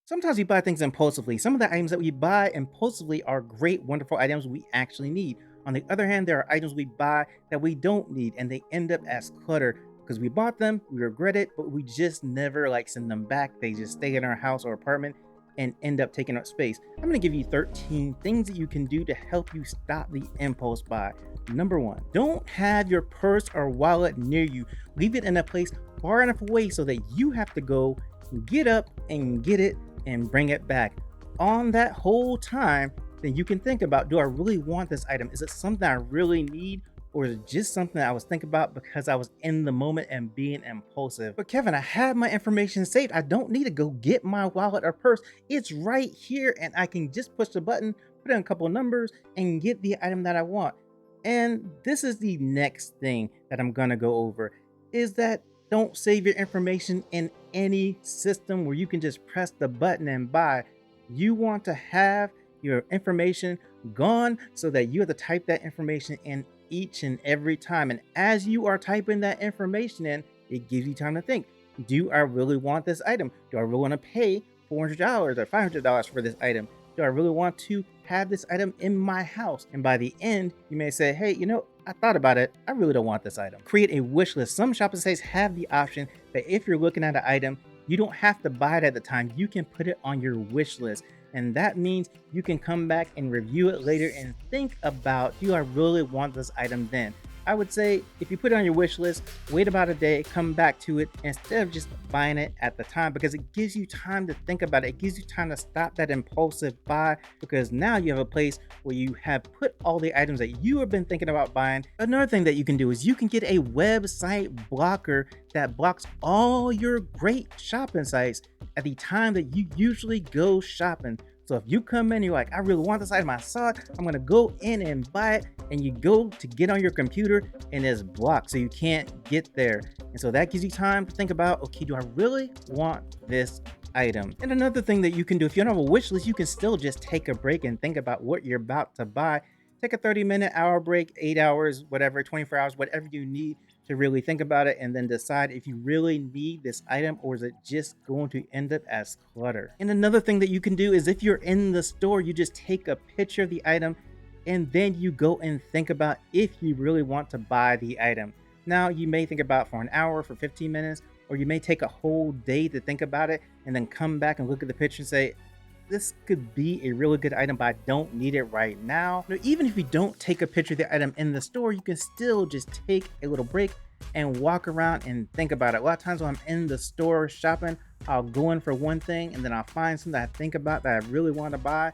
Sometimes we buy things impulsively. Some of the items that we buy impulsively are great, wonderful items we actually need. On the other hand, there are items we buy that we don't need and they end up as clutter because we bought them, we regret it, but we just never send them back. They just stay in our house or apartment and end up taking up space. I'm going to give you 13 things that you can do to help you stop the impulse buy. Number one, don't have your purse or wallet near you. Leave it in a place far enough away so that you have to go get up and get it and bring it back. On that whole time, then you can think about, do I really want this item? Is it something I really need? Or is it just something I was thinking about because I was in the moment and being impulsive? But Kevin, I have my information saved. I don't need to go get my wallet or purse. It's right here and I can just push the button, put in a couple of numbers and get the item that I want. And this is the next thing that I'm gonna go over is that don't save your information in any system where you can just press the button and buy. You want to have your information gone so that you have to type that information in each and every time. And as you are typing that information in, it gives you time to think. Do I really want this item? Do I really want to pay $400 or $500 for this item? Do I really want to have this item in my house? And by the end, you may say, hey, I thought about it. I really don't want this item. Create a wish list. Some shopping sites have the option that if you're looking at an item, you don't have to buy it at the time. You can put it on your wish list. And that means you can come back and review it later and think about, do I really want this item then? I would say if you put it on your wish list, wait about a day, come back to it instead of just buying it at the time because it gives you time to think about it. It gives you time to stop that impulsive buy because now you have a place where you have put all the items that you have been thinking about buying. Another thing that you can do is you can get a website blocker that blocks all your great shopping sites at the time that you usually go shopping. So if you come in, you're like, I really want this item, I saw it, I'm gonna go in and buy it, and you go to get on your computer and it's blocked, so you can't get there. And so that gives you time to think about, okay, do I really want this item? And another thing that you can do, if you don't have a wish list, you can still just take a break and think about what you're about to buy. Take a 30-minute hour break, 8 hours, whatever, 24 hours, whatever you need to really think about it and then decide if you really need this item or is it just going to end up as clutter. And another thing that you can do is if you're in the store, you just take a picture of the item and then you go and think about if you really want to buy the item. Now, you may think about it for an hour, for 15 minutes, or you may take a whole day to think about it and then come back and look at the picture and say, this could be a really good item, but I don't need it right now. Now, even if you don't take a picture of the item in the store, you can still just take a little break and walk around and think about it. A lot of times when I'm in the store shopping, I'll go in for one thing and then I'll find something that I think about that I really want to buy.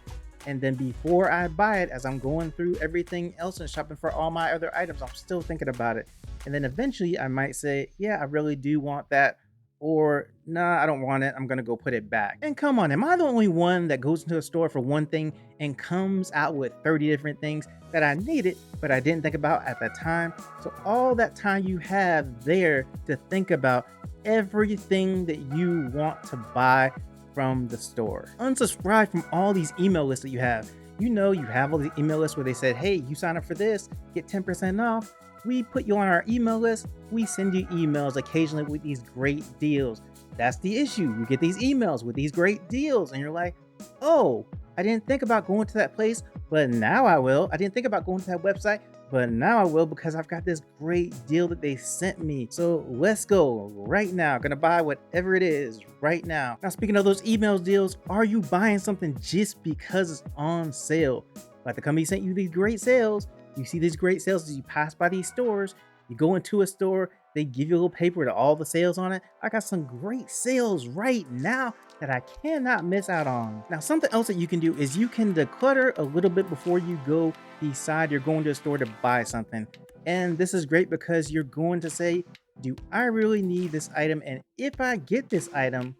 And then before I buy it, as I'm going through everything else and shopping for all my other items, I'm still thinking about it. And then eventually I might say, yeah, I really do want that. Or, nah, I don't want it. I'm going to go put it back. And come on, am I the only one that goes into a store for one thing and comes out with 30 different things that I needed, but I didn't think about at the time? So all that time you have there to think about everything that you want to buy from the store. Unsubscribe from all these email lists that you have. You have all these email lists where they said, hey, you sign up for this, get 10% off. We put you on our email list. We send you emails occasionally with these great deals. That's the issue. You get these emails with these great deals and you're like, oh, I didn't think about going to that place, but now I will. I didn't think about going to that website, but now I will because I've got this great deal that they sent me. So let's go right now. Gonna buy whatever it is right now. Now, speaking of those emails deals, are you buying something just because it's on sale? Like the company sent you these great sales. You see these great sales as you pass by these stores. You go into a store, they give you a little paper with all the sales on it. I got some great sales right now that I cannot miss out on. Now, something else that you can do is you can declutter a little bit before you go decide you're going to a store to buy something. And this is great because you're going to say, do I really need this item? And if I get this item,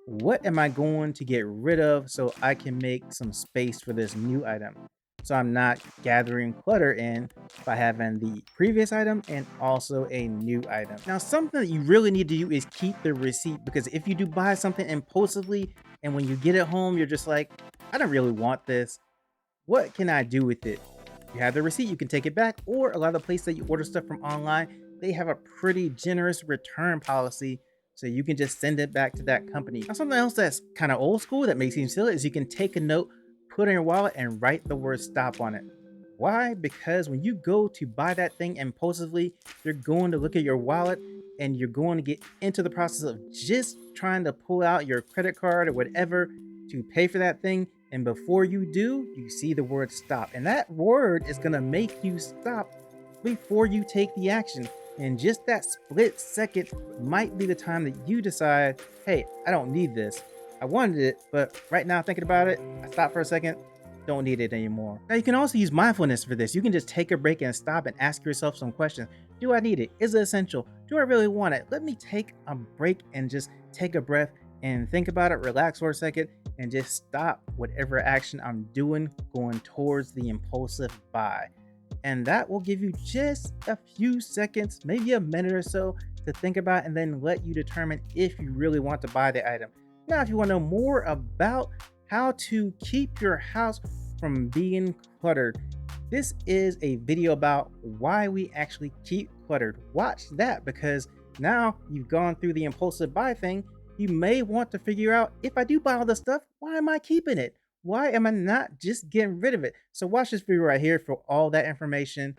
what am I going to get rid of so I can make some space for this new item? So I'm not gathering clutter in by having the previous item and also a new item. Now, something that you really need to do is keep the receipt because if you do buy something impulsively and when you get it home, you're just like, I don't really want this. What can I do with it? You have the receipt, you can take it back, or a lot of the places that you order stuff from online, they have a pretty generous return policy So you can just send it back to that company. Now, something else that's kind of old school that may seem silly is you can take a note, put it in your wallet, and write the word stop on it. Why? Because when you go to buy that thing impulsively, you're going to look at your wallet and you're going to get into the process of just trying to pull out your credit card or whatever to pay for that thing. And before you do, you see the word stop. And that word is going to make you stop before you take the action. And just that split second might be the time that you decide, hey, I don't need this. I wanted it, but right now thinking about it, I stop for a second, don't need it anymore. Now you can also use mindfulness for this. You can just take a break and stop and ask yourself some questions. Do I need it? Is it essential? Do I really want it? Let me take a break and just take a breath and think about it, relax for a second, and just stop whatever action I'm doing going towards the impulsive buy. And that will give you just a few seconds, maybe a minute or so, to think about and then let you determine if you really want to buy the item. Now, if you want to know more about how to keep your house from being cluttered, this is a video about why we actually keep cluttered. Watch that, because now you've gone through the impulsive buy thing. You may want to figure out, if I do buy all this stuff, why am I keeping it? Why am I not just getting rid of it? So watch this video right here for all that information.